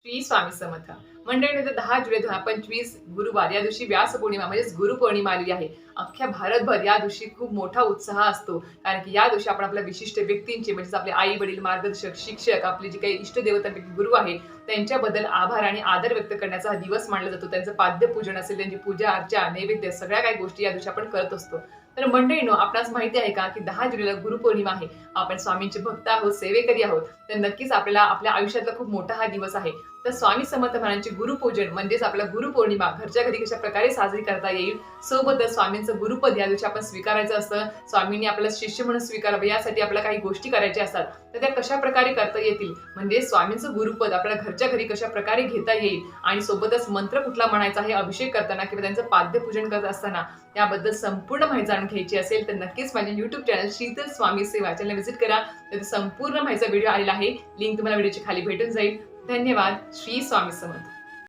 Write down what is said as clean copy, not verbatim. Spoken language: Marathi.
श्री स्वामी समर्थ. मंडळी, 10 जुलै 2025 गुरुवार या दिवशी व्यास पौर्णिमा म्हणजेच गुरुपौर्णिमा आलेली आहे. अख्ख्या भारतभर या दिवशी खूप मोठा उत्साह असतो. कारण की या दिवशी आपण आपल्या विशिष्ट व्यक्तींचे म्हणजेच आपले आई वडील, मार्गदर्शक, शिक्षक, आपले जे काही इष्टदेवतांपैकी गुरु आहे त्यांच्याबद्दल आभार आणि आदर व्यक्त करण्याचा हा दिवस मानला जातो. त्यांचं पाद्यपूजन असेल, त्यांची पूजा अर्चा, नैवेद्य सगळ्या काही गोष्टी या दिवशी आपण करत असतो. तर मंडळींनो, आपणास माहिती आहे का की 10 जुलैला गुरुपौर्णिमा आहे. आपण स्वामींचे भक्त आहोत, सेवेकरी आहोत. तर नक्कीच आपल्याला आपल्या आयुष्यातला खूप मोठा हा दिवस आहे. तर स्वामी समर्थ महाराजांचे गुरुपूजन म्हणजेच आपला गुरुपौर्णिमा घरच्या घरी कशा प्रकारे साजरी करता येईल, सोबतच स्वामींचं गुरुपद या दिवशी आपण स्वीकारायचं असतं. स्वामींनी आपल्याला शिष्य म्हणून स्वीकारावं यासाठी आपल्याला काही गोष्टी करायच्या असतात. तर त्या कशा प्रकारे करता येतील, म्हणजे स्वामींचं गुरुपद आपल्याला घरच्या घरी कशा प्रकारे घेता येईल आणि सोबतच मंत्र कुठला म्हणायचा आहे अभिषेक करताना किंवा त्यांचं पाद्यपूजन करत असताना, त्याबद्दल संपूर्ण माहिती जाणून घ्यायची असेल तर नक्कीच माझ्या YouTube चॅनल शीतल स्वामी सेवा चॅनल व्हिजिट करा. तर संपूर्ण माहितीचा व्हिडिओ आलेला आहे. लिंक तुम्हाला व्हिडिओच्या खाली भेटून जाईल. धन्यवाद. श्री स्वामी समर्थ.